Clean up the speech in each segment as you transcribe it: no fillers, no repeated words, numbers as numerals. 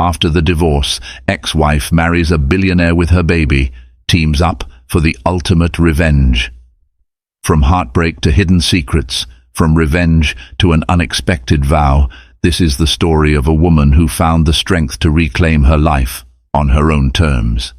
After the divorce, ex-wife marries a billionaire with her baby, teams up for the ultimate revenge. From heartbreak to hidden secrets, from revenge to an unexpected vow, this is the story of a woman who found the strength to reclaim her life on her own terms.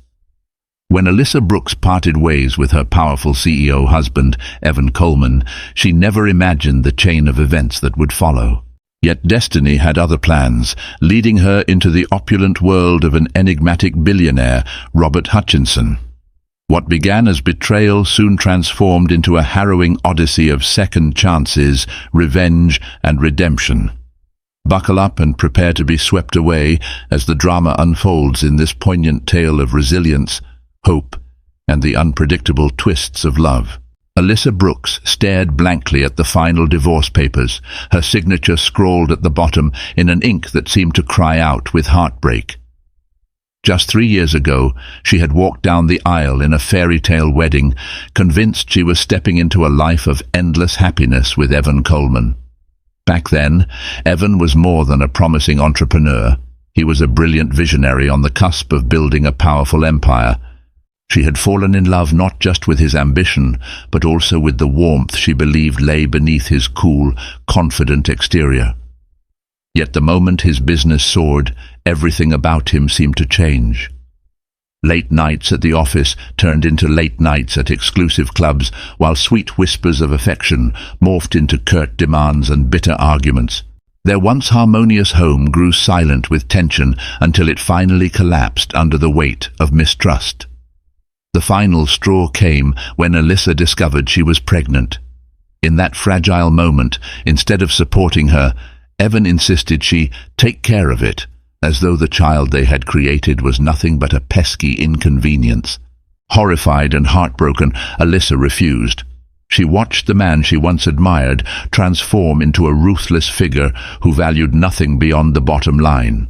When Alyssa Brooks parted ways with her powerful CEO husband, Evan Coleman, she never imagined the chain of events that would follow. Yet destiny had other plans, leading her into the opulent world of an enigmatic billionaire, Robert Hutchinson. What began as betrayal soon transformed into a harrowing odyssey of second chances, revenge, and redemption. Buckle up and prepare to be swept away as the drama unfolds in this poignant tale of resilience, hope, and the unpredictable twists of love. Alyssa Brooks stared blankly at the final divorce papers, her signature scrawled at the bottom in an ink that seemed to cry out with heartbreak. Just 3 years ago, she had walked down the aisle in a fairy tale wedding, convinced she was stepping into a life of endless happiness with Evan Coleman. Back then, Evan was more than a promising entrepreneur. He was a brilliant visionary on the cusp of building a powerful empire. She had fallen in love not just with his ambition, but also with the warmth she believed lay beneath his cool, confident exterior. Yet the moment his business soared, everything about him seemed to change. Late nights at the office turned into late nights at exclusive clubs, while sweet whispers of affection morphed into curt demands and bitter arguments. Their once harmonious home grew silent with tension until it finally collapsed under the weight of mistrust. The final straw came when Alyssa discovered she was pregnant. In that fragile moment, instead of supporting her, Evan insisted she take care of it, as though the child they had created was nothing but a pesky inconvenience. Horrified and heartbroken, Alyssa refused. She watched the man she once admired transform into a ruthless figure who valued nothing beyond the bottom line.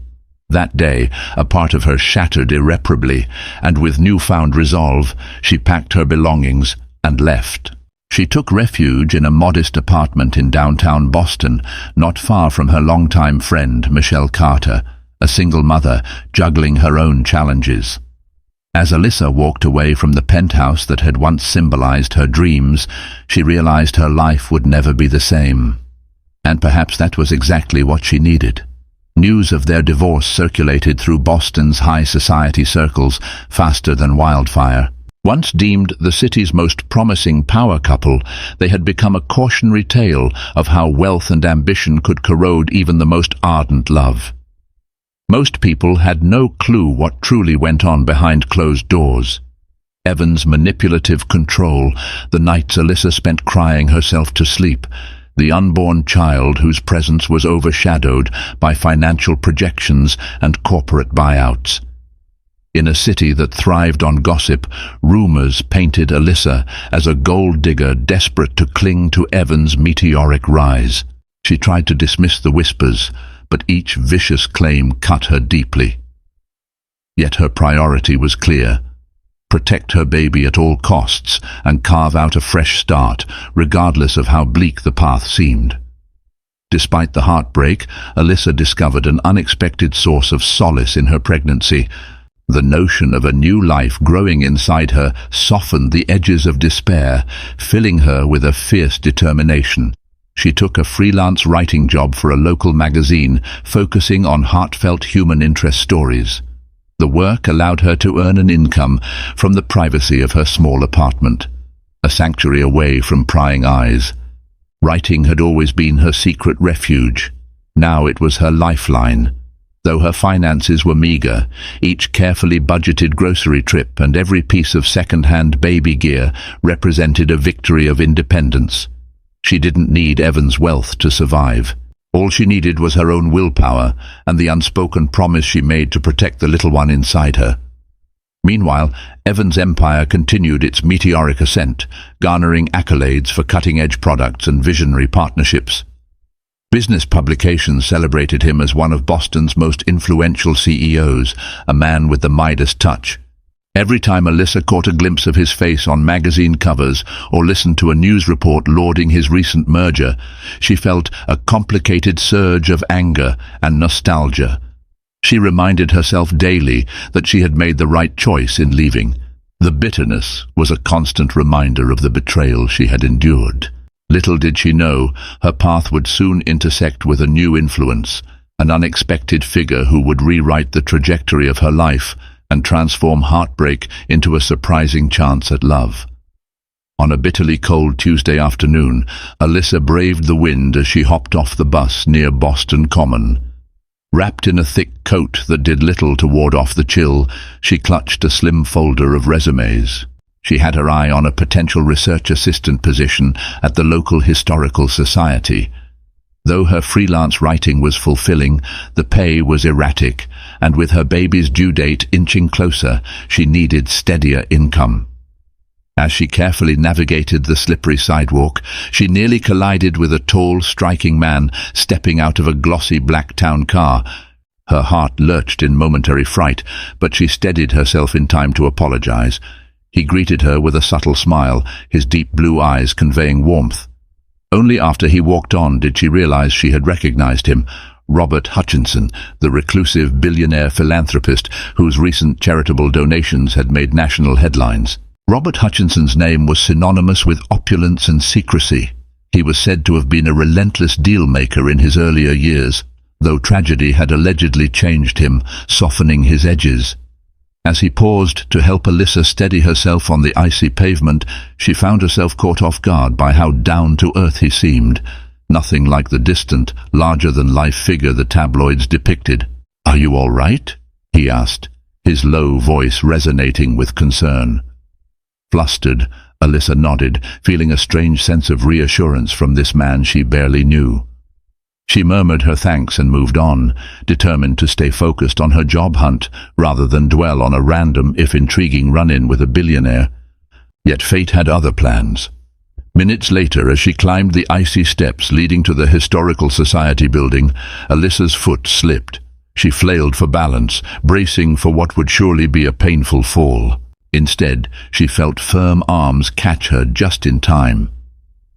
That day, a part of her shattered irreparably, and with newfound resolve, she packed her belongings and left. She took refuge in a modest apartment in downtown Boston, not far from her longtime friend, Michelle Carter, a single mother juggling her own challenges. As Alyssa walked away from the penthouse that had once symbolized her dreams, she realized her life would never be the same. And perhaps that was exactly what she needed. News of their divorce circulated through Boston's high society circles faster than wildfire. Once deemed the city's most promising power couple, they had become a cautionary tale of how wealth and ambition could corrode even the most ardent love. Most people had no clue what truly went on behind closed doors. Evan's manipulative control, the nights Alyssa spent crying herself to sleep, the unborn child whose presence was overshadowed by financial projections and corporate buyouts. In a city that thrived on gossip, rumors painted Alyssa as a gold digger desperate to cling to Evan's meteoric rise. She tried to dismiss the whispers, but each vicious claim cut her deeply. Yet her priority was clear: protect her baby at all costs and carve out a fresh start, regardless of how bleak the path seemed. Despite the heartbreak, Alyssa discovered an unexpected source of solace in her pregnancy. The notion of a new life growing inside her softened the edges of despair, filling her with a fierce determination. She took a freelance writing job for a local magazine, focusing on heartfelt human interest stories. The work allowed her to earn an income from the privacy of her small apartment, a sanctuary away from prying eyes. Writing had always been her secret refuge. Now it was her lifeline. Though her finances were meager, each carefully budgeted grocery trip and every piece of second-hand baby gear represented a victory of independence. She didn't need Evan's wealth to survive. All she needed was her own willpower and the unspoken promise she made to protect the little one inside her. Meanwhile, Evan's empire continued its meteoric ascent, garnering accolades for cutting-edge products and visionary partnerships. Business publications celebrated him as one of Boston's most influential CEOs, a man with the Midas touch. Every time Alyssa caught a glimpse of his face on magazine covers or listened to a news report lauding his recent merger, she felt a complicated surge of anger and nostalgia. She reminded herself daily that she had made the right choice in leaving. The bitterness was a constant reminder of the betrayal she had endured. Little did she know, her path would soon intersect with a new influence, an unexpected figure who would rewrite the trajectory of her life and transform heartbreak into a surprising chance at love. On a bitterly cold Tuesday afternoon, Alyssa braved the wind as she hopped off the bus near Boston Common. Wrapped in a thick coat that did little to ward off the chill, she clutched a slim folder of resumes. She had her eye on a potential research assistant position at the local historical society. Though her freelance writing was fulfilling, the pay was erratic, and with her baby's due date inching closer, she needed steadier income. As she carefully navigated the slippery sidewalk, she nearly collided with a tall, striking man stepping out of a glossy black town car. Her heart lurched in momentary fright, but she steadied herself in time to apologize. He greeted her with a subtle smile, his deep blue eyes conveying warmth. Only after he walked on did she realize she had recognized him. Robert Hutchinson, the reclusive billionaire philanthropist whose recent charitable donations had made national headlines. Robert Hutchinson's name was synonymous with opulence and secrecy. He was said to have been a relentless deal-maker in his earlier years, though tragedy had allegedly changed him, softening his edges. As he paused to help Alyssa steady herself on the icy pavement, she found herself caught off guard by how down-to-earth he seemed, nothing like the distant, larger-than-life figure the tabloids depicted. "Are you all right?" he asked, his low voice resonating with concern. Flustered, Alyssa nodded, feeling a strange sense of reassurance from this man she barely knew. She murmured her thanks and moved on, determined to stay focused on her job hunt rather than dwell on a random, if intriguing, run-in with a billionaire. Yet fate had other plans. Minutes later, as she climbed the icy steps leading to the Historical Society building, Alyssa's foot slipped. She flailed for balance, bracing for what would surely be a painful fall. Instead, she felt firm arms catch her just in time.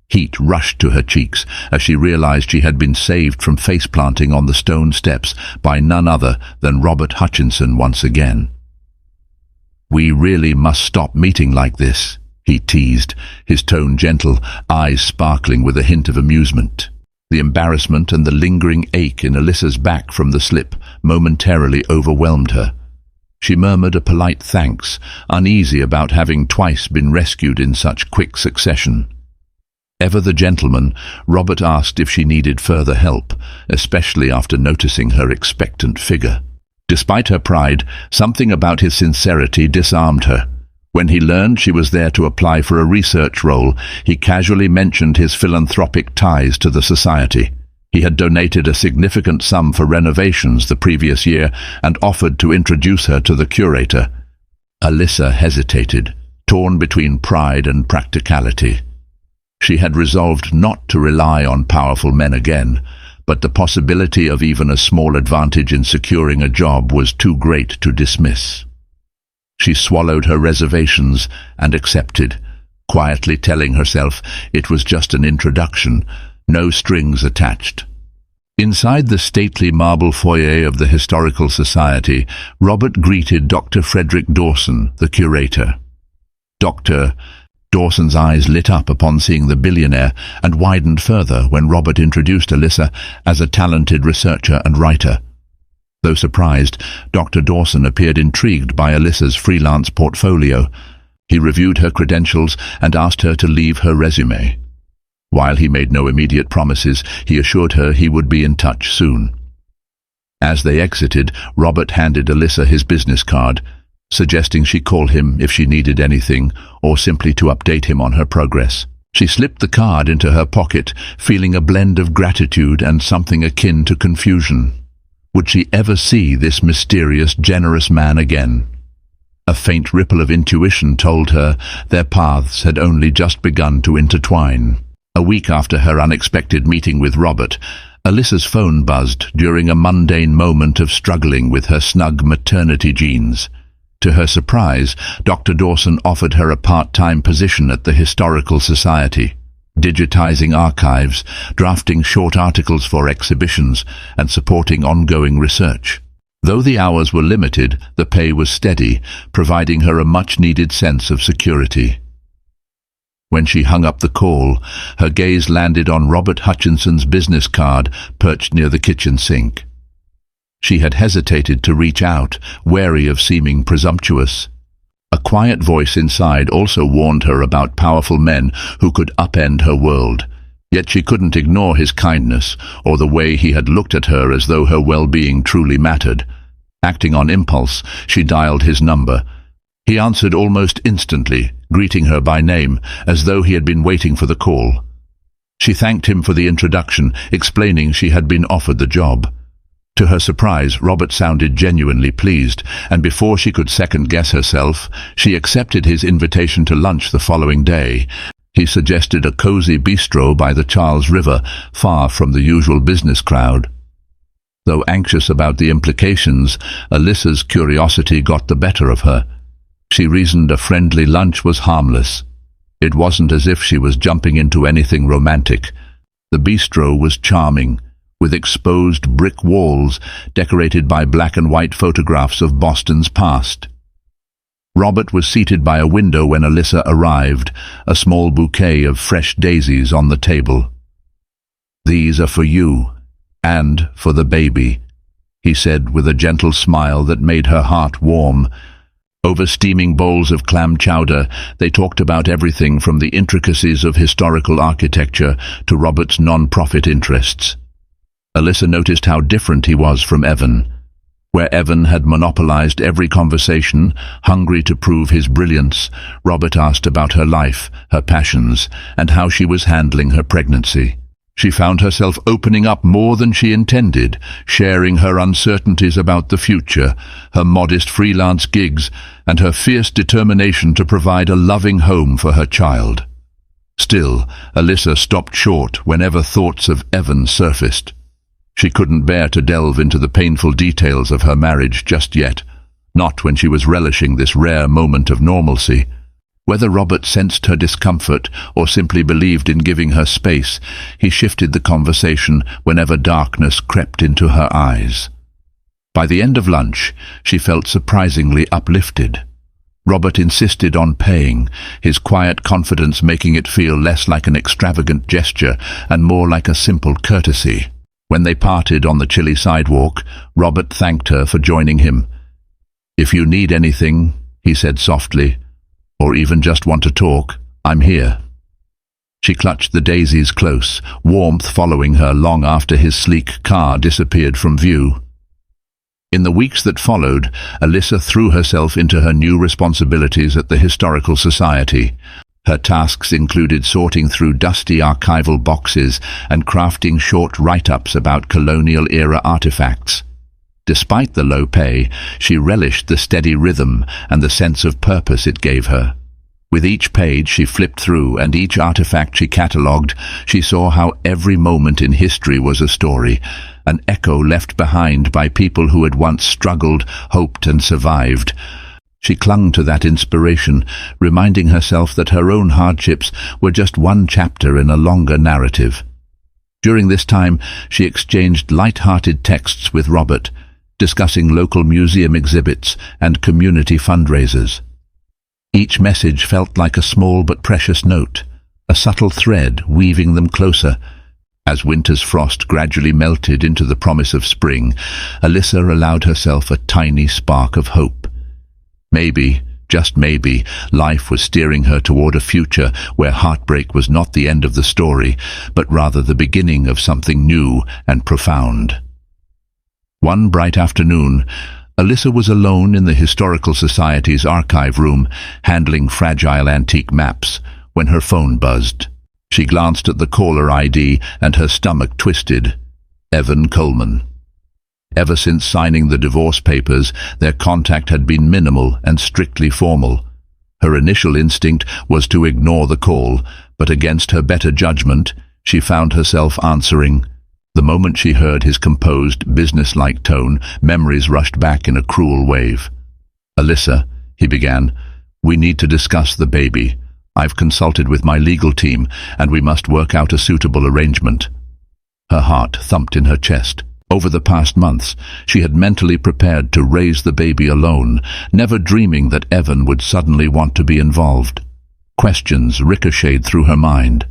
Heat rushed to her cheeks as she realized she had been saved from face-planting on the stone steps by none other than Robert Hutchinson once again. "We really must stop meeting like this," he teased, his tone gentle, eyes sparkling with a hint of amusement. The embarrassment and the lingering ache in Alyssa's back from the slip momentarily overwhelmed her. She murmured a polite thanks, uneasy about having twice been rescued in such quick succession. Ever the gentleman, Robert asked if she needed further help, especially after noticing her expectant figure. Despite her pride, something about his sincerity disarmed her. When he learned she was there to apply for a research role, he casually mentioned his philanthropic ties to the society. He had donated a significant sum for renovations the previous year and offered to introduce her to the curator. Alyssa hesitated, torn between pride and practicality. She had resolved not to rely on powerful men again, but the possibility of even a small advantage in securing a job was too great to dismiss. She swallowed her reservations and accepted, quietly telling herself it was just an introduction, no strings attached. Inside the stately marble foyer of the Historical Society, Robert greeted Dr. Frederick Dawson, the curator. Dawson's eyes lit up upon seeing the billionaire and widened further when Robert introduced Alyssa as a talented researcher and writer. Though surprised, Dr. Dawson appeared intrigued by Alyssa's freelance portfolio. He reviewed her credentials and asked her to leave her resume. While he made no immediate promises, he assured her he would be in touch soon. As they exited, Robert handed Alyssa his business card, suggesting she call him if she needed anything or simply to update him on her progress. She slipped the card into her pocket, feeling a blend of gratitude and something akin to confusion. Would she ever see this mysterious, generous man again? A faint ripple of intuition told her their paths had only just begun to intertwine. A week after her unexpected meeting with Robert, Alyssa's phone buzzed during a mundane moment of struggling with her snug maternity jeans. To her surprise, Dr. Dawson offered her a part-time position at the Historical Society, digitizing archives, drafting short articles for exhibitions, and supporting ongoing research. Though the hours were limited, the pay was steady, providing her a much-needed sense of security. When she hung up the call, her gaze landed on Robert Hutchinson's business card perched near the kitchen sink. She had hesitated to reach out, wary of seeming presumptuous. A quiet voice inside also warned her about powerful men who could upend her world. Yet she couldn't ignore his kindness or the way he had looked at her as though her well-being truly mattered. Acting on impulse, she dialed his number. He answered almost instantly, greeting her by name, as though he had been waiting for the call. She thanked him for the introduction, explaining she had been offered the job. To her surprise, Robert sounded genuinely pleased, and before she could second-guess herself, she accepted his invitation to lunch the following day. He suggested a cozy bistro by the Charles River, far from the usual business crowd. Though anxious about the implications, Alyssa's curiosity got the better of her. She reasoned a friendly lunch was harmless. It wasn't as if she was jumping into anything romantic. The bistro was charming, with exposed brick walls decorated by black and white photographs of Boston's past. Robert was seated by a window when Alyssa arrived, a small bouquet of fresh daisies on the table. "These are for you, and for the baby," he said with a gentle smile that made her heart warm. Over steaming bowls of clam chowder, they talked about everything from the intricacies of historical architecture to Robert's non-profit interests. Alyssa noticed how different he was from Evan. Where Evan had monopolized every conversation, hungry to prove his brilliance, Robert asked about her life, her passions, and how she was handling her pregnancy. She found herself opening up more than she intended, sharing her uncertainties about the future, her modest freelance gigs, and her fierce determination to provide a loving home for her child. Still, Alyssa stopped short whenever thoughts of Evan surfaced. She couldn't bear to delve into the painful details of her marriage just yet, not when she was relishing this rare moment of normalcy. Whether Robert sensed her discomfort or simply believed in giving her space, he shifted the conversation whenever darkness crept into her eyes. By the end of lunch, she felt surprisingly uplifted. Robert insisted on paying, his quiet confidence making it feel less like an extravagant gesture and more like a simple courtesy. When they parted on the chilly sidewalk, Robert thanked her for joining him. "If you need anything," he said softly, "or even just want to talk, I'm here." She clutched the daisies close, warmth following her long after his sleek car disappeared from view. In the weeks that followed, Alyssa threw herself into her new responsibilities at the Historical Society. Her tasks included sorting through dusty archival boxes and crafting short write-ups about colonial-era artifacts. Despite the low pay, she relished the steady rhythm and the sense of purpose it gave her. With each page she flipped through and each artifact she catalogued, she saw how every moment in history was a story, an echo left behind by people who had once struggled, hoped and survived. She clung to that inspiration, reminding herself that her own hardships were just one chapter in a longer narrative. During this time, she exchanged light-hearted texts with Robert, discussing local museum exhibits and community fundraisers. Each message felt like a small but precious note, a subtle thread weaving them closer. As winter's frost gradually melted into the promise of spring, Alyssa allowed herself a tiny spark of hope. Maybe, just maybe, life was steering her toward a future where heartbreak was not the end of the story, but rather the beginning of something new and profound. One bright afternoon, Alyssa was alone in the Historical Society's archive room, handling fragile antique maps, when her phone buzzed. She glanced at the caller ID and her stomach twisted. Evan Coleman. Ever since signing the divorce papers, their contact had been minimal and strictly formal. Her initial instinct was to ignore the call, but against her better judgment, she found herself answering. The moment she heard his composed, business-like tone, memories rushed back in a cruel wave. "Alyssa," he began, "we need to discuss the baby. I've consulted with my legal team, and we must work out a suitable arrangement." Her heart thumped in her chest. Over the past months, she had mentally prepared to raise the baby alone, never dreaming that Evan would suddenly want to be involved. Questions ricocheted through her mind.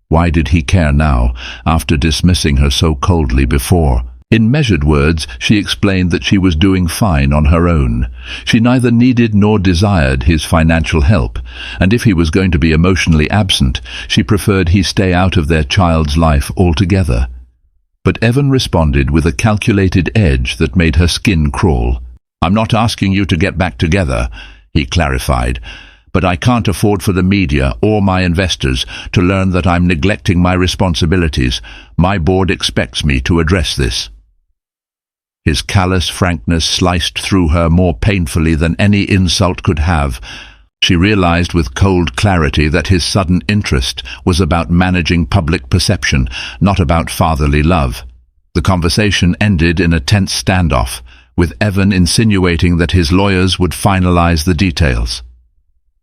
Why did he care now, after dismissing her so coldly before? In measured words, she explained that she was doing fine on her own. She neither needed nor desired his financial help, and if he was going to be emotionally absent, she preferred he stay out of their child's life altogether. But Evan responded with a calculated edge that made her skin crawl. "I'm not asking you to get back together," he clarified, "but I can't afford for the media or my investors to learn that I'm neglecting my responsibilities. My board expects me to address this." His callous frankness sliced through her more painfully than any insult could have. She realized with cold clarity that his sudden interest was about managing public perception, not about fatherly love. The conversation ended in a tense standoff, with Evan insinuating that his lawyers would finalize the details.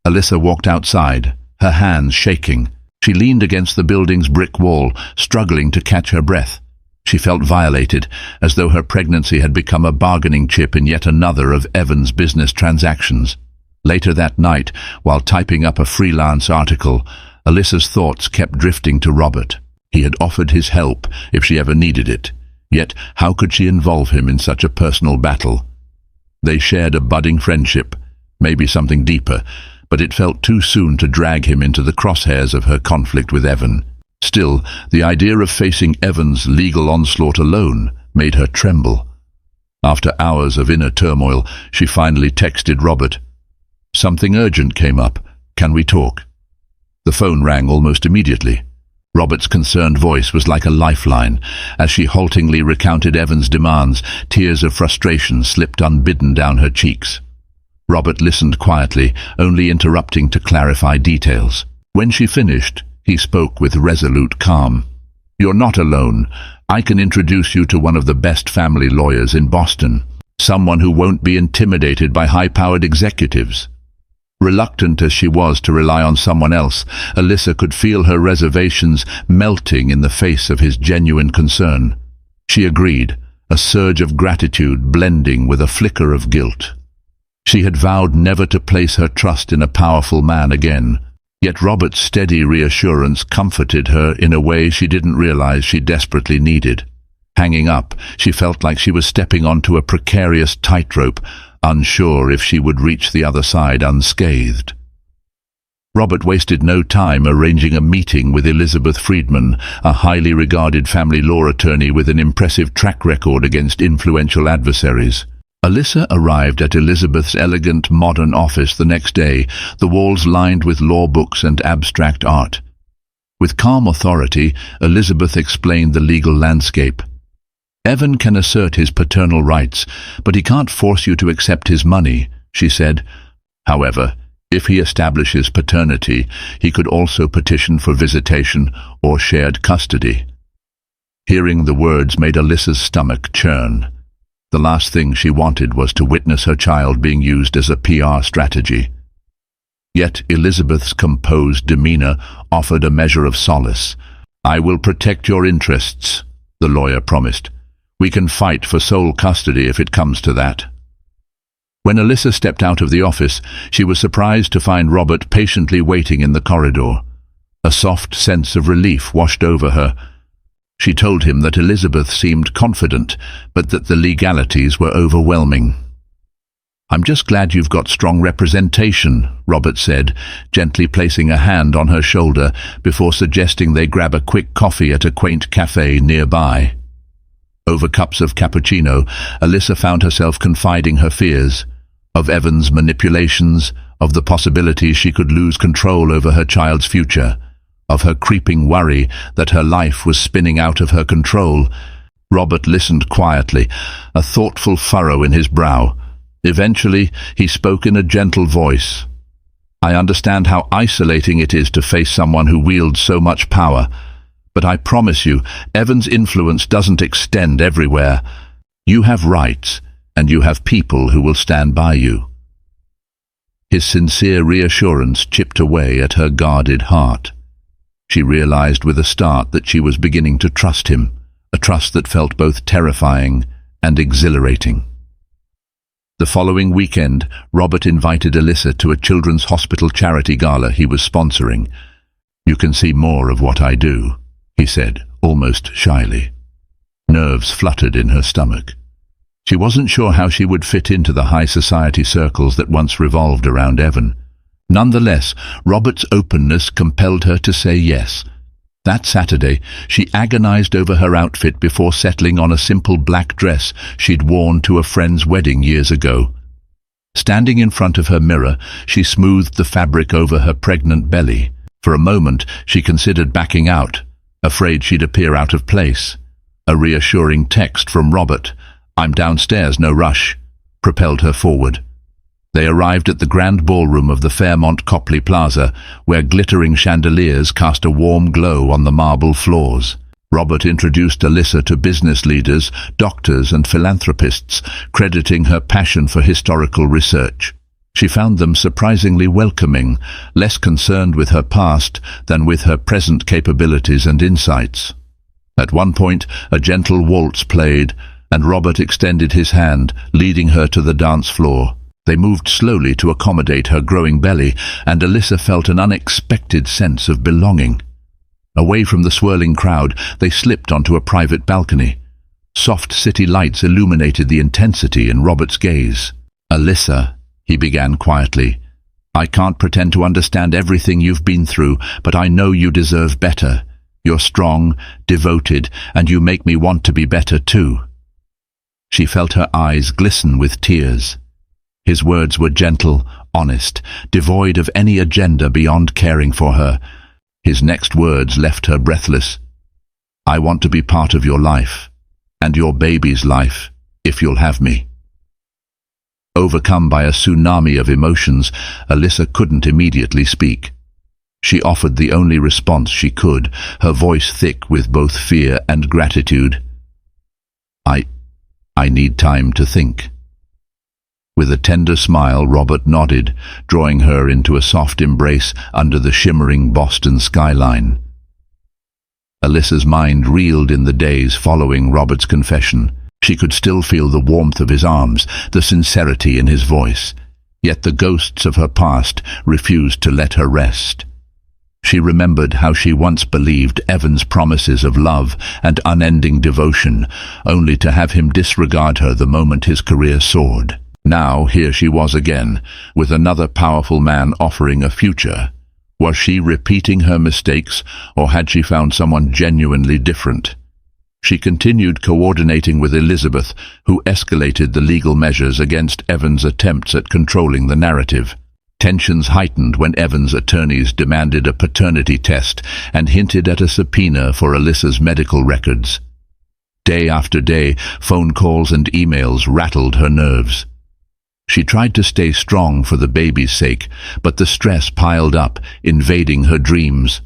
Alyssa walked outside, her hands shaking. She leaned against the building's brick wall, struggling to catch her breath. She felt violated, as though her pregnancy had become a bargaining chip in yet another of Evan's business transactions. Later that night, while typing up a freelance article, Alyssa's thoughts kept drifting to Robert. He had offered his help if she ever needed it, yet how could she involve him in such a personal battle? They shared a budding friendship, maybe something deeper, but it felt too soon to drag him into the crosshairs of her conflict with Evan. Still, the idea of facing Evan's legal onslaught alone made her tremble. After hours of inner turmoil, she finally texted Robert. "Something urgent came up. Can we talk?" The phone rang almost immediately. Robert's concerned voice was like a lifeline. As she haltingly recounted Evan's demands, tears of frustration slipped unbidden down her cheeks. Robert listened quietly, only interrupting to clarify details. When she finished, he spoke with resolute calm. "You're not alone. I can introduce you to one of the best family lawyers in Boston, someone who won't be intimidated by high-powered executives." Reluctant as she was to rely on someone else, Alyssa could feel her reservations melting in the face of his genuine concern. She agreed, a surge of gratitude blending with a flicker of guilt. She had vowed never to place her trust in a powerful man again. Yet Robert's steady reassurance comforted her in a way she didn't realize she desperately needed. Hanging up, she felt like she was stepping onto a precarious tightrope, unsure if she would reach the other side unscathed. Robert wasted no time arranging a meeting with Elizabeth Friedman, a highly regarded family law attorney with an impressive track record against influential adversaries. Alyssa arrived at Elizabeth's elegant, modern office the next day, the walls lined with law books and abstract art. With calm authority, Elizabeth explained the legal landscape. "Evan can assert his paternal rights, but he can't force you to accept his money," she said. "However, if he establishes paternity, he could also petition for visitation or shared custody." Hearing the words made Alyssa's stomach churn. The last thing she wanted was to witness her child being used as a PR strategy. Yet Elizabeth's composed demeanor offered a measure of solace. "I will protect your interests," the lawyer promised. "We can fight for sole custody if it comes to that." When Alyssa stepped out of the office, she was surprised to find Robert patiently waiting in the corridor. A soft sense of relief washed over her. She told him that Elizabeth seemed confident, but that the legalities were overwhelming. "I'm just glad you've got strong representation," Robert said, gently placing a hand on her shoulder before suggesting they grab a quick coffee at a quaint cafe nearby. Over cups of cappuccino, Alyssa found herself confiding her fears, of Evan's manipulations, of the possibility she could lose control over her child's future, of her creeping worry that her life was spinning out of her control. Robert listened quietly, a thoughtful furrow in his brow. Eventually, he spoke in a gentle voice. "I understand how isolating it is to face someone who wields so much power, but I promise you, Evan's influence doesn't extend everywhere. You have rights, and you have people who will stand by you." His sincere reassurance chipped away at her guarded heart. She realized with a start that she was beginning to trust him, a trust that felt both terrifying and exhilarating. The following weekend, Robert invited Alyssa to a children's hospital charity gala he was sponsoring. "You can see more of what I do," he said, almost shyly. Nerves fluttered in her stomach. She wasn't sure how she would fit into the high society circles that once revolved around Evan. Nonetheless, Robert's openness compelled her to say yes. That Saturday, she agonized over her outfit before settling on a simple black dress she'd worn to a friend's wedding years ago. Standing in front of her mirror, she smoothed the fabric over her pregnant belly. For a moment, she considered backing out, afraid she'd appear out of place. A reassuring text from Robert, "I'm downstairs, no rush," propelled her forward. They arrived at the grand ballroom of the Fairmont Copley Plaza, where glittering chandeliers cast a warm glow on the marble floors. Robert introduced Alyssa to business leaders, doctors and philanthropists, crediting her passion for historical research. She found them surprisingly welcoming, less concerned with her past than with her present capabilities and insights. At one point, a gentle waltz played, and Robert extended his hand, leading her to the dance floor. They moved slowly to accommodate her growing belly, and Alyssa felt an unexpected sense of belonging. Away from the swirling crowd, they slipped onto a private balcony. Soft city lights illuminated the intensity in Robert's gaze. "Alyssa," he began quietly, "I can't pretend to understand everything you've been through, but I know you deserve better. You're strong, devoted, and you make me want to be better too." She felt her eyes glisten with tears. His words were gentle, honest, devoid of any agenda beyond caring for her. His next words left her breathless. "I want to be part of your life, and your baby's life, if you'll have me." Overcome by a tsunami of emotions, Alyssa couldn't immediately speak. She offered the only response she could, her voice thick with both fear and gratitude. I need time to think." With a tender smile, Robert nodded, drawing her into a soft embrace under the shimmering Boston skyline. Alyssa's mind reeled in the days following Robert's confession. She could still feel the warmth of his arms, the sincerity in his voice. Yet the ghosts of her past refused to let her rest. She remembered how she once believed Evan's promises of love and unending devotion, only to have him disregard her the moment his career soared. Now here she was again, with another powerful man offering a future. Was she repeating her mistakes, or had she found someone genuinely different? She continued coordinating with Elizabeth, who escalated the legal measures against Evan's attempts at controlling the narrative. Tensions heightened when Evan's attorneys demanded a paternity test and hinted at a subpoena for Alyssa's medical records. Day after day, phone calls and emails rattled her nerves. She tried to stay strong for the baby's sake, but the stress piled up, invading her dreams.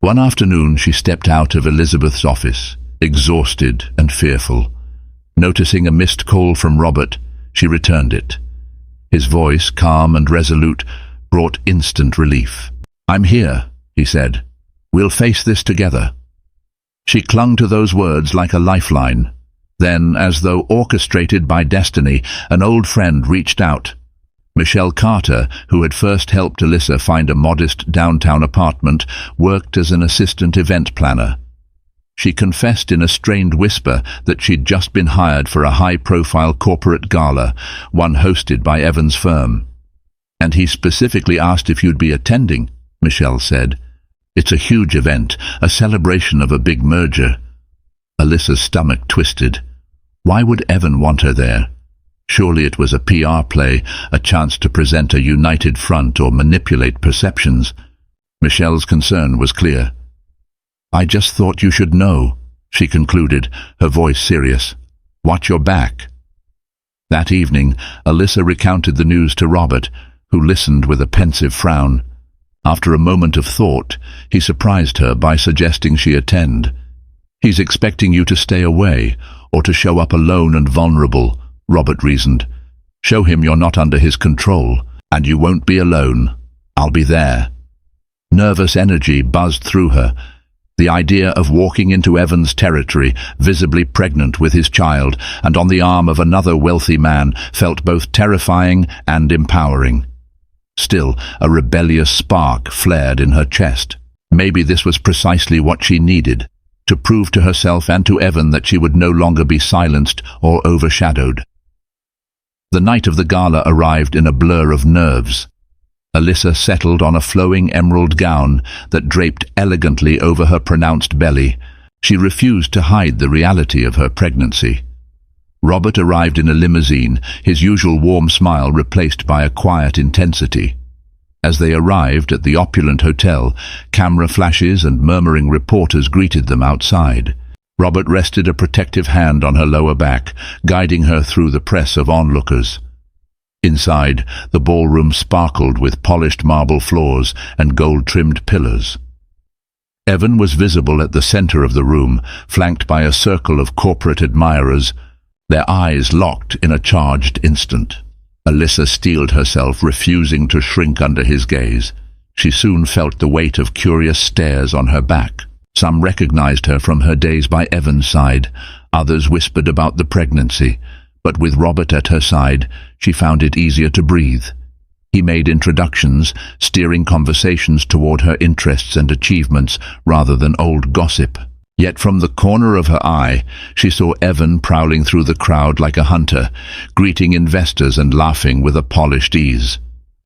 One afternoon she stepped out of Elizabeth's office, exhausted and fearful. Noticing a missed call from Robert, she returned it. His voice, calm and resolute, brought instant relief. "I'm here," he said. "We'll face this together." She clung to those words like a lifeline. Then, as though orchestrated by destiny, an old friend reached out. Michelle Carter, who had first helped Alyssa find a modest downtown apartment, worked as an assistant event planner. She confessed in a strained whisper that she'd just been hired for a high-profile corporate gala, one hosted by Evan's firm. "And he specifically asked if you'd be attending," Michelle said. "It's a huge event, a celebration of a big merger." Alyssa's stomach twisted. Why would Evan want her there? Surely it was a PR play, a chance to present a united front or manipulate perceptions. Michelle's concern was clear. "I just thought you should know," she concluded, her voice serious. "Watch your back." That evening, Alyssa recounted the news to Robert, who listened with a pensive frown. After a moment of thought, he surprised her by suggesting she attend. "He's expecting you to stay away, or to show up alone and vulnerable," Robert reasoned. "Show him you're not under his control, and you won't be alone. I'll be there." Nervous energy buzzed through her. The idea of walking into Evan's territory, visibly pregnant with his child, and on the arm of another wealthy man, felt both terrifying and empowering. Still, a rebellious spark flared in her chest. Maybe this was precisely what she needed, to prove to herself and to Evan that she would no longer be silenced or overshadowed. The night of the gala arrived in a blur of nerves. Alyssa settled on a flowing emerald gown that draped elegantly over her pronounced belly. She refused to hide the reality of her pregnancy. Robert arrived in a limousine, his usual warm smile replaced by a quiet intensity. As they arrived at the opulent hotel, camera flashes and murmuring reporters greeted them outside. Robert rested a protective hand on her lower back, guiding her through the press of onlookers. Inside, the ballroom sparkled with polished marble floors and gold-trimmed pillars. Evan was visible at the center of the room, flanked by a circle of corporate admirers, their eyes locked in a charged instant. Alyssa steeled herself, refusing to shrink under his gaze. She soon felt the weight of curious stares on her back. Some recognized her from her days by Evan's side, others whispered about the pregnancy. But with Robert at her side, she found it easier to breathe. He made introductions, steering conversations toward her interests and achievements rather than old gossip. Yet from the corner of her eye, she saw Evan prowling through the crowd like a hunter, greeting investors and laughing with a polished ease.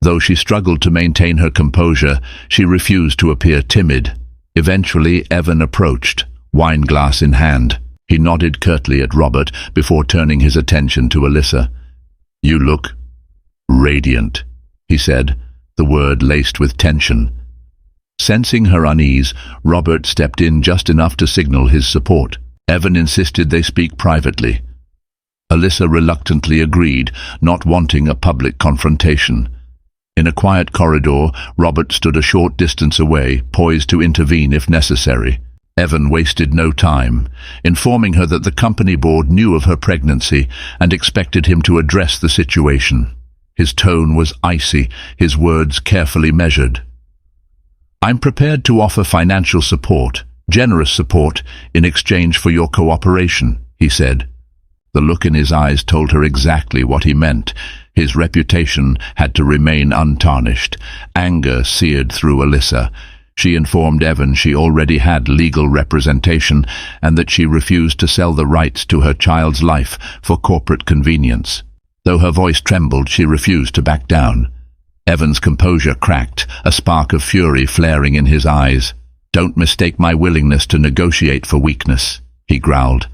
Though she struggled to maintain her composure, she refused to appear timid. Eventually, Evan approached, wineglass in hand. He nodded curtly at Robert before turning his attention to Alyssa. "You look radiant," he said, the word laced with tension. Sensing her unease, Robert stepped in just enough to signal his support. Evan insisted they speak privately. Alyssa reluctantly agreed, not wanting a public confrontation. In a quiet corridor, Robert stood a short distance away, poised to intervene if necessary. Evan wasted no time, informing her that the company board knew of her pregnancy and expected him to address the situation. His tone was icy, his words carefully measured. "I'm prepared to offer financial support, generous support, in exchange for your cooperation," he said. The look in his eyes told her exactly what he meant. His reputation had to remain untarnished. Anger seared through Alyssa. She informed Evan she already had legal representation and that she refused to sell the rights to her child's life for corporate convenience. Though her voice trembled, she refused to back down. Evan's composure cracked, a spark of fury flaring in his eyes. "Don't mistake my willingness to negotiate for weakness," he growled.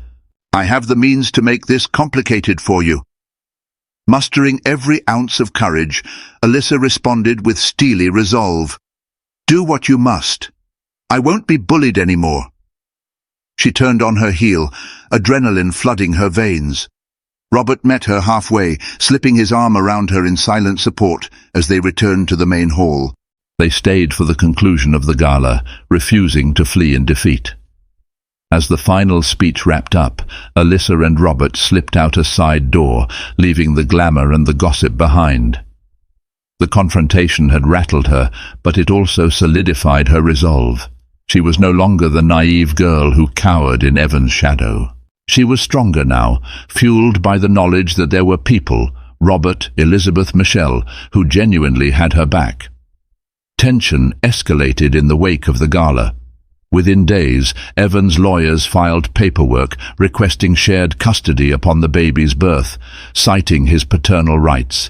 "I have the means to make this complicated for you." Mustering every ounce of courage, Alyssa responded with steely resolve. "Do what you must. I won't be bullied anymore." She turned on her heel, adrenaline flooding her veins. Robert met her halfway, slipping his arm around her in silent support as they returned to the main hall. They stayed for the conclusion of the gala, refusing to flee in defeat. As the final speech wrapped up, Alyssa and Robert slipped out a side door, leaving the glamour and the gossip behind. The confrontation had rattled her, but it also solidified her resolve. She was no longer the naive girl who cowered in Evan's shadow. She was stronger now, fueled by the knowledge that there were people, Robert, Elizabeth, Michelle, who genuinely had her back. Tension escalated in the wake of the gala. Within days, Evan's lawyers filed paperwork requesting shared custody upon the baby's birth, citing his paternal rights.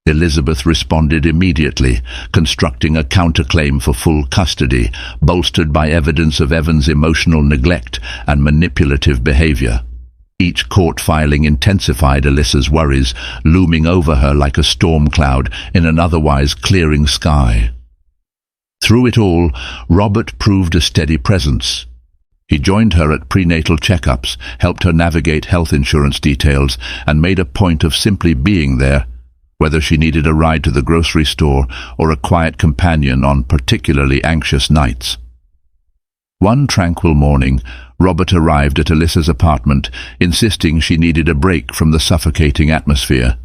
Elizabeth responded immediately, constructing a counterclaim for full custody, bolstered by evidence of Evan's emotional neglect and manipulative behavior. Each court filing intensified Alyssa's worries, looming over her like a storm cloud in an otherwise clearing sky. Through it all, Robert proved a steady presence. He joined her at prenatal checkups, helped her navigate health insurance details, and made a point of simply being there, whether she needed a ride to the grocery store or a quiet companion on particularly anxious nights. One tranquil morning, Robert arrived at Alyssa's apartment, insisting she needed a break from the suffocating atmosphere.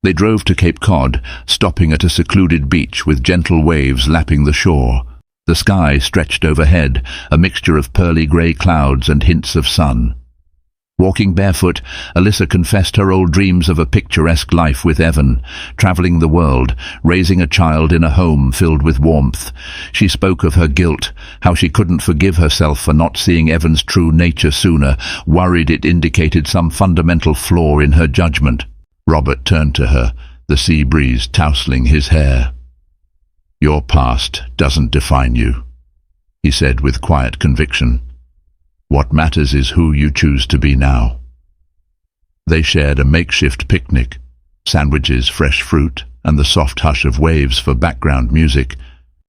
They drove to Cape Cod, stopping at a secluded beach with gentle waves lapping the shore. The sky stretched overhead, a mixture of pearly grey clouds and hints of sun. Walking barefoot, Alyssa confessed her old dreams of a picturesque life with Evan, travelling the world, raising a child in a home filled with warmth. She spoke of her guilt, how she couldn't forgive herself for not seeing Evan's true nature sooner, worried it indicated some fundamental flaw in her judgment. Robert turned to her, the sea breeze tousling his hair. "Your past doesn't define you," he said with quiet conviction. "What matters is who you choose to be now." They shared a makeshift picnic, sandwiches, fresh fruit, and the soft hush of waves for background music.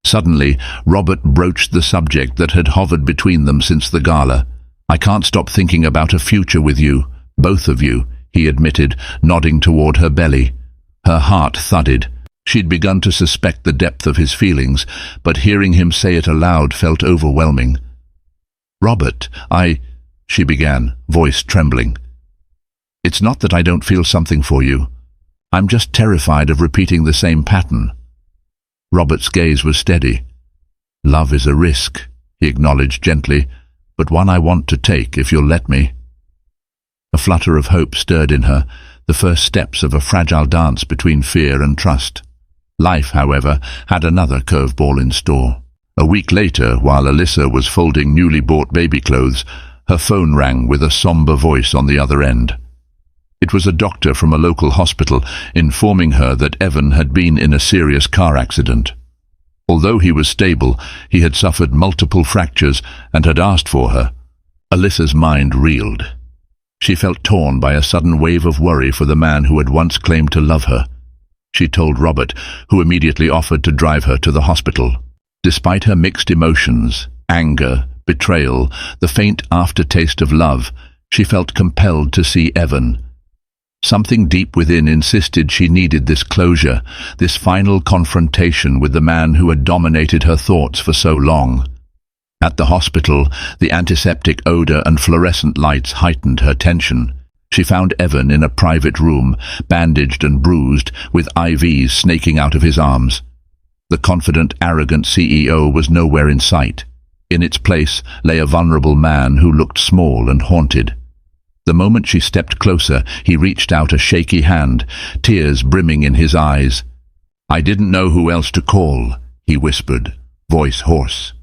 Suddenly, Robert broached the subject that had hovered between them since the gala. "I can't stop thinking about a future with you, both of you," he admitted, nodding toward her belly. Her heart thudded. She'd begun to suspect the depth of his feelings, but hearing him say it aloud felt overwhelming. "Robert, she began, voice trembling. "It's not that I don't feel something for you. I'm just terrified of repeating the same pattern." Robert's gaze was steady. "Love is a risk," he acknowledged gently, "but one I want to take if you'll let me." A flutter of hope stirred in her, the first steps of a fragile dance between fear and trust. Life, however, had another curveball in store. A week later, while Alyssa was folding newly bought baby clothes, her phone rang with a somber voice on the other end. It was a doctor from a local hospital informing her that Evan had been in a serious car accident. Although he was stable, he had suffered multiple fractures and had asked for her. Alyssa's mind reeled. She felt torn by a sudden wave of worry for the man who had once claimed to love her. She told Robert, who immediately offered to drive her to the hospital. Despite her mixed emotions, anger, betrayal, the faint aftertaste of love, she felt compelled to see Evan. Something deep within insisted she needed this closure, this final confrontation with the man who had dominated her thoughts for so long. At the hospital, the antiseptic odor and fluorescent lights heightened her tension. She found Evan in a private room, bandaged and bruised, with IVs snaking out of his arms. The confident, arrogant CEO was nowhere in sight. In its place lay a vulnerable man who looked small and haunted. The moment she stepped closer, he reached out a shaky hand, tears brimming in his eyes. "I didn't know who else to call," he whispered, voice hoarse.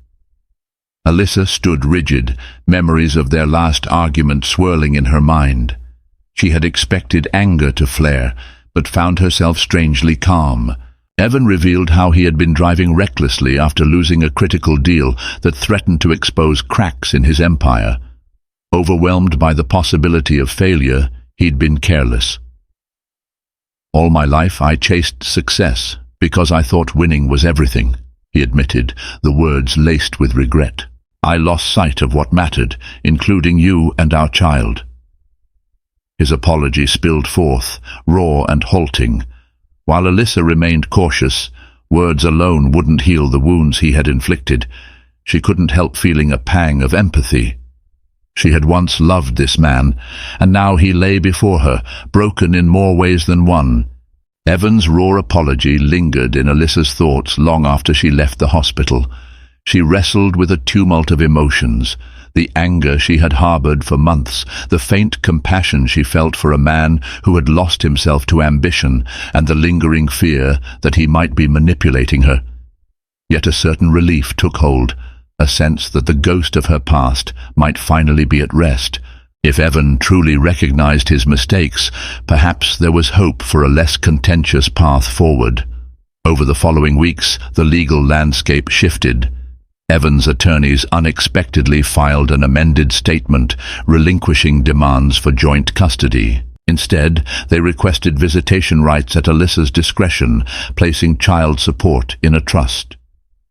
Alyssa stood rigid, memories of their last argument swirling in her mind. She had expected anger to flare, but found herself strangely calm. Evan revealed how he had been driving recklessly after losing a critical deal that threatened to expose cracks in his empire. Overwhelmed by the possibility of failure, he'd been careless. "All my life I chased success because I thought winning was everything," he admitted, the words laced with regret. "I lost sight of what mattered, including you and our child." His apology spilled forth, raw and halting. While Alyssa remained cautious, words alone wouldn't heal the wounds he had inflicted. She couldn't help feeling a pang of empathy. She had once loved this man, and now he lay before her, broken in more ways than one. Evan's raw apology lingered in Alyssa's thoughts long after she left the hospital. She wrestled with a tumult of emotions, the anger she had harbored for months, the faint compassion she felt for a man who had lost himself to ambition, and the lingering fear that he might be manipulating her. Yet a certain relief took hold, a sense that the ghost of her past might finally be at rest. If Evan truly recognized his mistakes, perhaps there was hope for a less contentious path forward. Over the following weeks, the legal landscape shifted. Evan's attorneys unexpectedly filed an amended statement relinquishing demands for joint custody. Instead, they requested visitation rights at Alyssa's discretion, placing child support in a trust.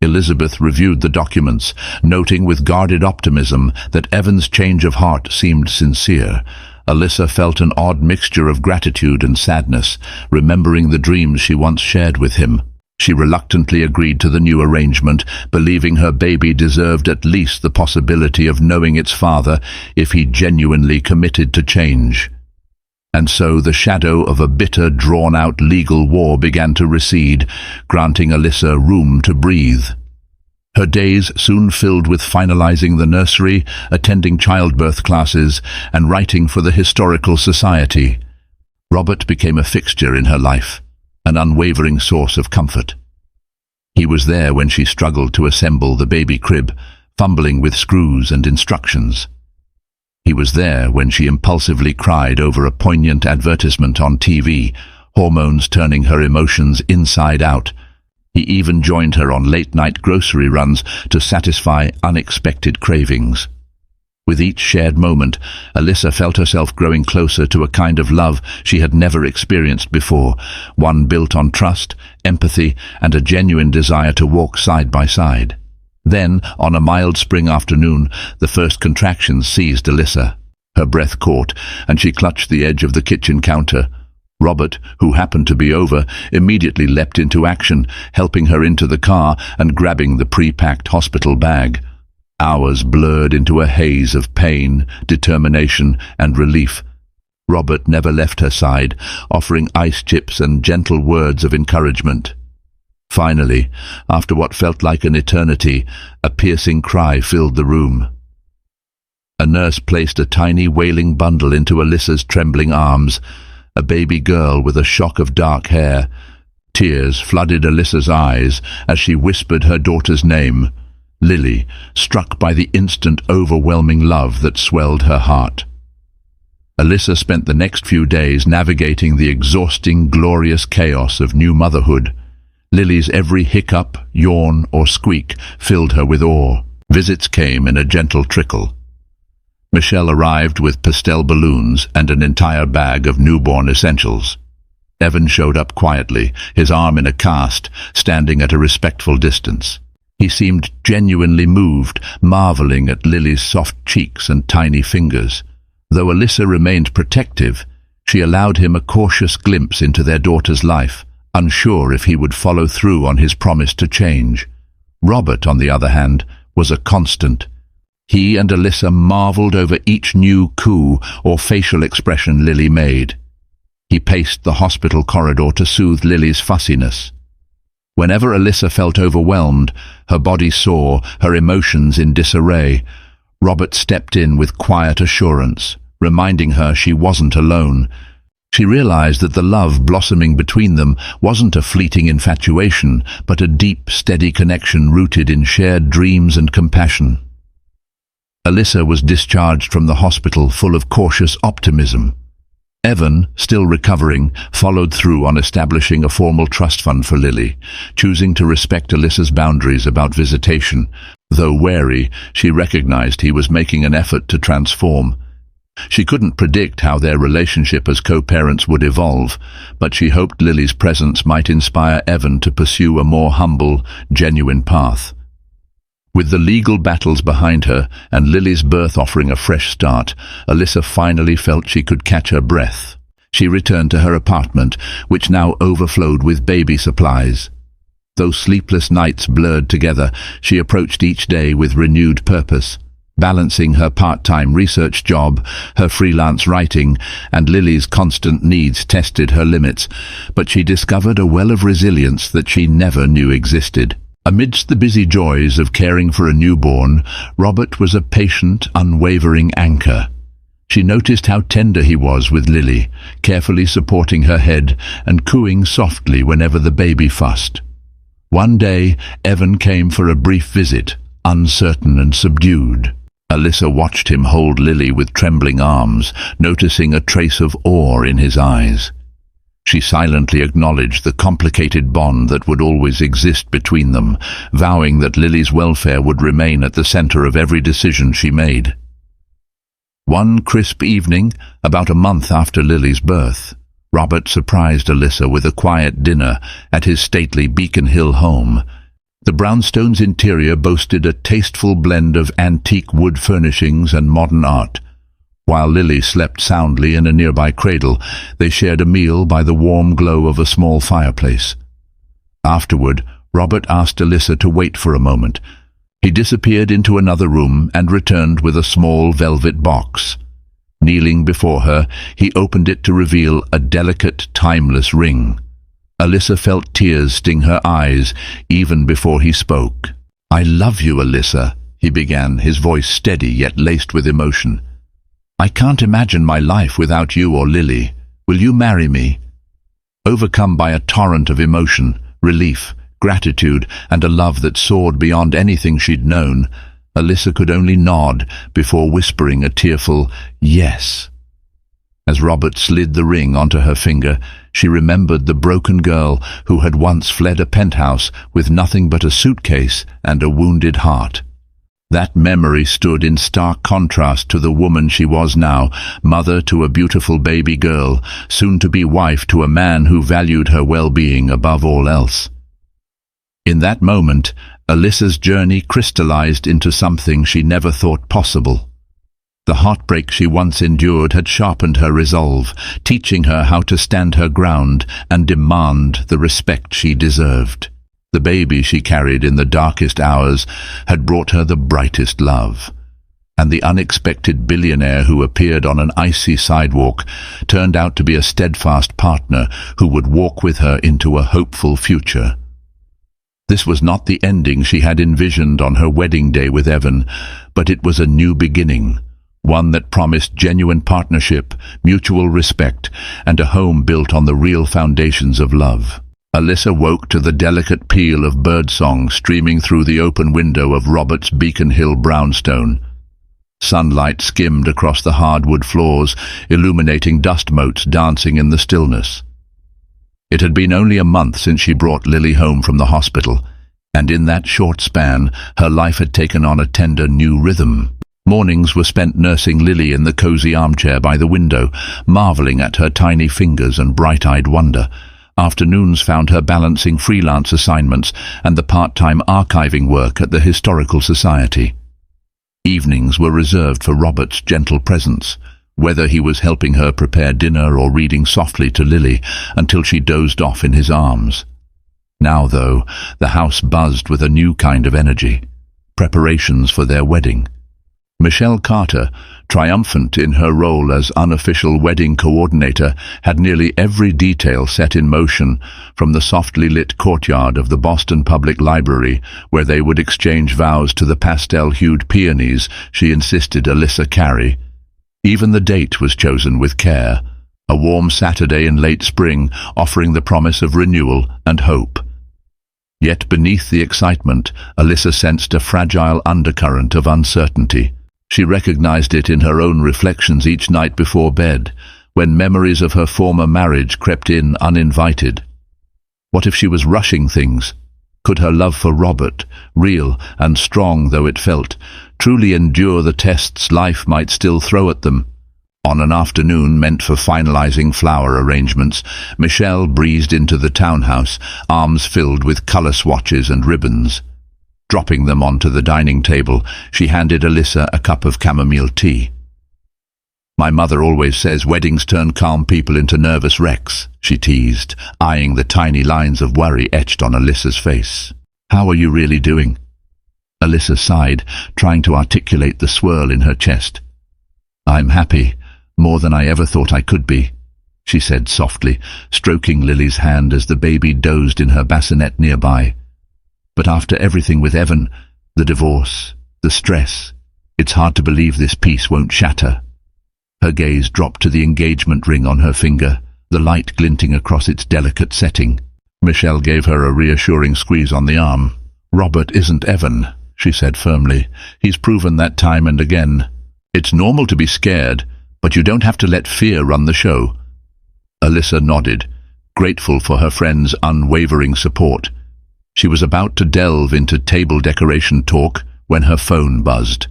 Elizabeth reviewed the documents, noting with guarded optimism that Evan's change of heart seemed sincere. Alyssa felt an odd mixture of gratitude and sadness, remembering the dreams she once shared with him. She reluctantly agreed to the new arrangement, believing her baby deserved at least the possibility of knowing its father if he genuinely committed to change. And so the shadow of a bitter, drawn-out legal war began to recede, granting Alyssa room to breathe. Her days soon filled with finalizing the nursery, attending childbirth classes, and writing for the Historical Society. Robert became a fixture in her life, an unwavering source of comfort. He was there when she struggled to assemble the baby crib, fumbling with screws and instructions. He was there when she impulsively cried over a poignant advertisement on TV, hormones turning her emotions inside out. He even joined her on late-night grocery runs to satisfy unexpected cravings. With each shared moment, Alyssa felt herself growing closer to a kind of love she had never experienced before, one built on trust, empathy, and a genuine desire to walk side by side. Then, on a mild spring afternoon, the first contractions seized Alyssa. Her breath caught, and she clutched the edge of the kitchen counter. Robert, who happened to be over, immediately leapt into action, helping her into the car and grabbing the pre-packed hospital bag. Hours blurred into a haze of pain, determination, and relief. Robert never left her side, offering ice chips and gentle words of encouragement. Finally, after what felt like an eternity, a piercing cry filled the room. A nurse placed a tiny wailing bundle into Alyssa's trembling arms, a baby girl with a shock of dark hair. Tears flooded Alyssa's eyes as she whispered her daughter's name, Lily, struck by the instant overwhelming love that swelled her heart. Alyssa spent the next few days navigating the exhausting, glorious chaos of new motherhood. Lily's every hiccup, yawn, or squeak filled her with awe. Visits came in a gentle trickle. Michelle arrived with pastel balloons and an entire bag of newborn essentials. Evan showed up quietly, his arm in a cast, standing at a respectful distance. He seemed genuinely moved, marveling at Lily's soft cheeks and tiny fingers. Though Alyssa remained protective, she allowed him a cautious glimpse into their daughter's life, unsure if he would follow through on his promise to change. Robert, on the other hand, was a constant. He and Alyssa marveled over each new coo or facial expression Lily made. He paced the hospital corridor to soothe Lily's fussiness. Whenever Alyssa felt overwhelmed, her body sore, her emotions in disarray, Robert stepped in with quiet assurance, reminding her she wasn't alone. She realized that the love blossoming between them wasn't a fleeting infatuation, but a deep, steady connection rooted in shared dreams and compassion. Alyssa was discharged from the hospital full of cautious optimism. Evan, still recovering, followed through on establishing a formal trust fund for Lily, choosing to respect Alyssa's boundaries about visitation. Though wary, she recognized he was making an effort to transform. She couldn't predict how their relationship as co-parents would evolve, but she hoped Lily's presence might inspire Evan to pursue a more humble, genuine path. With the legal battles behind her and Lily's birth offering a fresh start, Alyssa finally felt she could catch her breath. She returned to her apartment, which now overflowed with baby supplies. Though sleepless nights blurred together, she approached each day with renewed purpose, balancing her part-time research job, her freelance writing, and Lily's constant needs tested her limits, but she discovered a well of resilience that she never knew existed. Amidst the busy joys of caring for a newborn, Robert was a patient, unwavering anchor. She noticed how tender he was with Lily, carefully supporting her head and cooing softly whenever the baby fussed. One day, Evan came for a brief visit, uncertain and subdued. Alyssa watched him hold Lily with trembling arms, noticing a trace of awe in his eyes. She silently acknowledged the complicated bond that would always exist between them, vowing that Lily's welfare would remain at the center of every decision she made. One crisp evening, about a month after Lily's birth, Robert surprised Alyssa with a quiet dinner at his stately Beacon Hill home. The brownstone's interior boasted a tasteful blend of antique wood furnishings and modern art. While Lily slept soundly in a nearby cradle, they shared a meal by the warm glow of a small fireplace. Afterward, Robert asked Alyssa to wait for a moment. He disappeared into another room and returned with a small velvet box. Kneeling before her, he opened it to reveal a delicate, timeless ring. Alyssa felt tears sting her eyes even before he spoke. "I love you, Alyssa," he began, his voice steady yet laced with emotion. "I can't imagine my life without you or Lily. Will you marry me?" Overcome by a torrent of emotion, relief, gratitude, and a love that soared beyond anything she'd known, Alyssa could only nod before whispering a tearful yes. As Robert slid the ring onto her finger, she remembered the broken girl who had once fled a penthouse with nothing but a suitcase and a wounded heart. That memory stood in stark contrast to the woman she was now, mother to a beautiful baby girl, soon to be wife to a man who valued her well-being above all else. In that moment, Alyssa's journey crystallized into something she never thought possible. The heartbreak she once endured had sharpened her resolve, teaching her how to stand her ground and demand the respect she deserved. The baby she carried in the darkest hours had brought her the brightest love. And the unexpected billionaire who appeared on an icy sidewalk turned out to be a steadfast partner who would walk with her into a hopeful future. This was not the ending she had envisioned on her wedding day with Evan, but it was a new beginning, one that promised genuine partnership, mutual respect, and a home built on the real foundations of love. Alyssa woke to the delicate peal of birdsong streaming through the open window of Robert's Beacon Hill brownstone. Sunlight skimmed across the hardwood floors, illuminating dust motes dancing in the stillness. It had been only a month since she brought Lily home from the hospital, and in that short span, her life had taken on a tender new rhythm. Mornings were spent nursing Lily in the cozy armchair by the window, marveling at her tiny fingers and bright-eyed wonder. Afternoons found her balancing freelance assignments and the part-time archiving work at the Historical Society. Evenings were reserved for Robert's gentle presence, whether he was helping her prepare dinner or reading softly to Lily until she dozed off in his arms. Now, though, the house buzzed with a new kind of energy, preparations for their wedding. Michelle Carter, triumphant in her role as unofficial wedding coordinator, had nearly every detail set in motion, from the softly lit courtyard of the Boston Public Library, where they would exchange vows, to the pastel-hued peonies she insisted Alyssa carry. Even the date was chosen with care, a warm Saturday in late spring, offering the promise of renewal and hope. Yet beneath the excitement, Alyssa sensed a fragile undercurrent of uncertainty. She recognized it in her own reflections each night before bed, when memories of her former marriage crept in uninvited. What if she was rushing things? Could her love for Robert, real and strong though it felt, truly endure the tests life might still throw at them? On an afternoon meant for finalizing flower arrangements, Michelle breezed into the townhouse, arms filled with color swatches and ribbons. Dropping them onto the dining table, she handed Alyssa a cup of chamomile tea. "My mother always says weddings turn calm people into nervous wrecks," she teased, eyeing the tiny lines of worry etched on Alyssa's face. "How are you really doing?" Alyssa sighed, trying to articulate the swirl in her chest. "I'm happy, more than I ever thought I could be," she said softly, stroking Lily's hand as the baby dozed in her bassinet nearby. "But after everything with Evan, the divorce, the stress, it's hard to believe this peace won't shatter." Her gaze dropped to the engagement ring on her finger, the light glinting across its delicate setting. Michelle gave her a reassuring squeeze on the arm. "Robert isn't Evan," she said firmly. "He's proven that time and again. It's normal to be scared, but you don't have to let fear run the show." Alyssa nodded, grateful for her friend's unwavering support. She was about to delve into table decoration talk when her phone buzzed.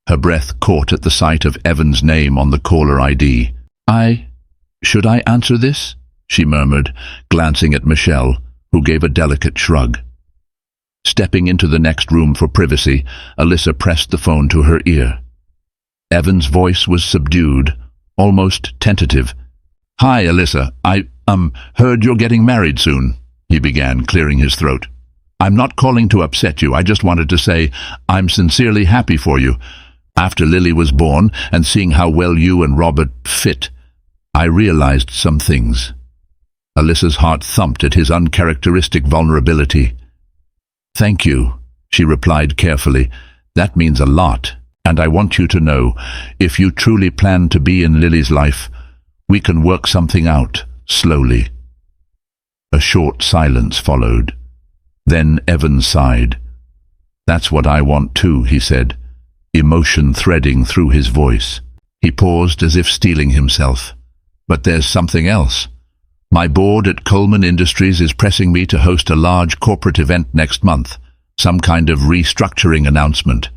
Her breath caught at the sight of Evan's name on the caller ID. Should I answer this?" she murmured, glancing at Michelle, who gave a delicate shrug. Stepping into the next room for privacy, Alyssa pressed the phone to her ear. Evan's voice was subdued, almost tentative. "Hi, Alyssa. I heard you're getting married soon," he began, clearing his throat. "I'm not calling to upset you. I just wanted to say I'm sincerely happy for you. After Lily was born, and seeing how well you and Robert fit, I realized some things." Alyssa's heart thumped at his uncharacteristic vulnerability. "Thank you," She replied carefully, "That means a lot, and I want you to know, if you truly plan to be in Lily's life, we can work something out, slowly." A short silence followed. Then Evans sighed. "That's what I want too," he said, emotion threading through his voice. He paused as if steeling himself. "But there's something else. My board at Coleman Industries is pressing me to host a large corporate event next month, some kind of restructuring announcement.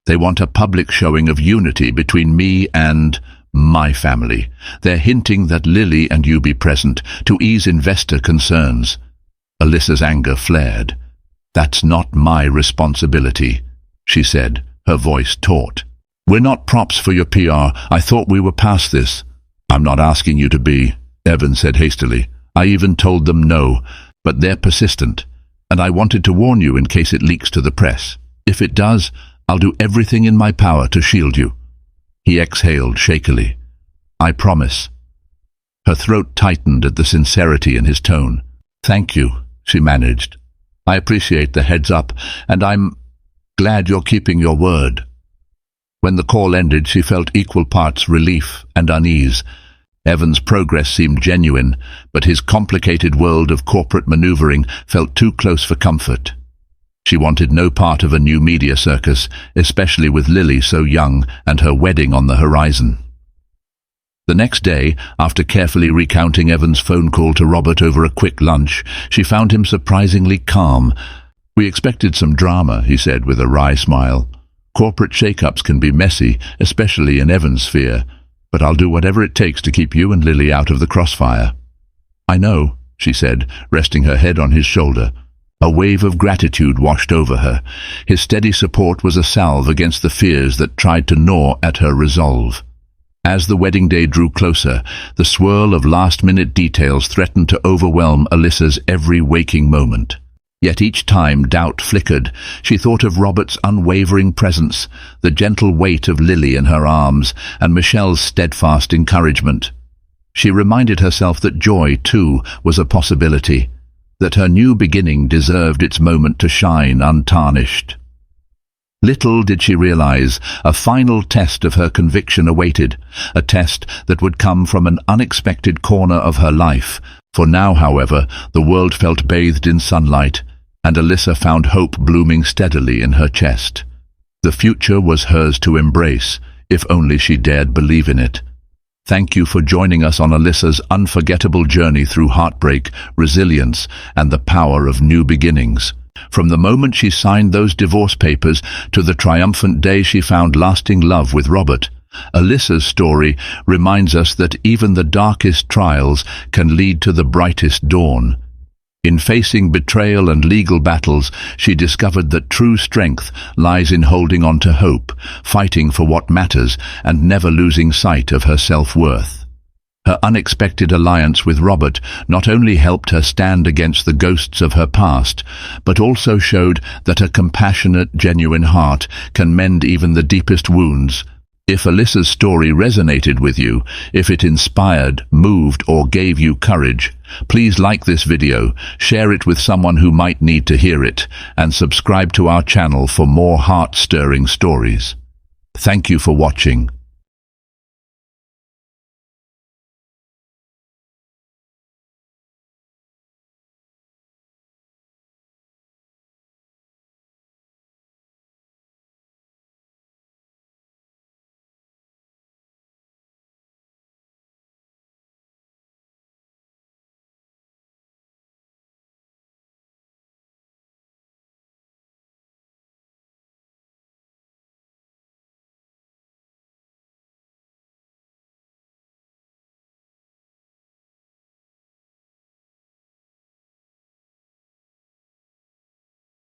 They want a public showing of unity between me and my family. They're hinting that Lily and you be present to ease investor concerns." Alyssa's anger flared. "That's not my responsibility," she said, her voice taut. "We're not props for your PR. I thought we were past this." "I'm not asking you to be," Evans said hastily. "I even told them no, but they're persistent, and I wanted to warn you in case it leaks to the press. If it does, I'll do everything in my power to shield you." He exhaled shakily. "I promise." Her throat tightened at the sincerity in his tone. "Thank you," she managed. "I appreciate the heads up, and I'm glad you're keeping your word." When the call ended, she felt equal parts relief and unease. Evans' progress seemed genuine, but his complicated world of corporate maneuvering felt too close for comfort. She wanted no part of a new media circus, especially with Lily so young and her wedding on the horizon. The next day, after carefully recounting Evans' phone call to Robert over a quick lunch, she found him surprisingly calm. "We expected some drama," he said with a wry smile. "Corporate shake-ups can be messy, especially in Evans' sphere, but I'll do whatever it takes to keep you and Lily out of the crossfire." "I know," she said, resting her head on his shoulder. A wave of gratitude washed over her. His steady support was a salve against the fears that tried to gnaw at her resolve. As the wedding day drew closer, the swirl of last-minute details threatened to overwhelm Alyssa's every waking moment. Yet each time doubt flickered, she thought of Robert's unwavering presence, the gentle weight of Lily in her arms, and Michelle's steadfast encouragement. She reminded herself that joy, too, was a possibility, that her new beginning deserved its moment to shine untarnished. Little did she realize, a final test of her conviction awaited, a test that would come from an unexpected corner of her life. For now, however, the world felt bathed in sunlight, and Alyssa found hope blooming steadily in her chest. The future was hers to embrace, if only she dared believe in it. Thank you for joining us on Alyssa's unforgettable journey through heartbreak, resilience, and the power of new beginnings. From the moment she signed those divorce papers to the triumphant day she found lasting love with Robert, Alyssa's story reminds us that even the darkest trials can lead to the brightest dawn. In facing betrayal and legal battles, she discovered that true strength lies in holding on to hope, fighting for what matters, and never losing sight of her self-worth. Her unexpected alliance with Robert not only helped her stand against the ghosts of her past, but also showed that a compassionate, genuine heart can mend even the deepest wounds. If Alyssa's story resonated with you, if it inspired, moved, or gave you courage, please like this video, share it with someone who might need to hear it, and subscribe to our channel for more heart-stirring stories. Thank you for watching.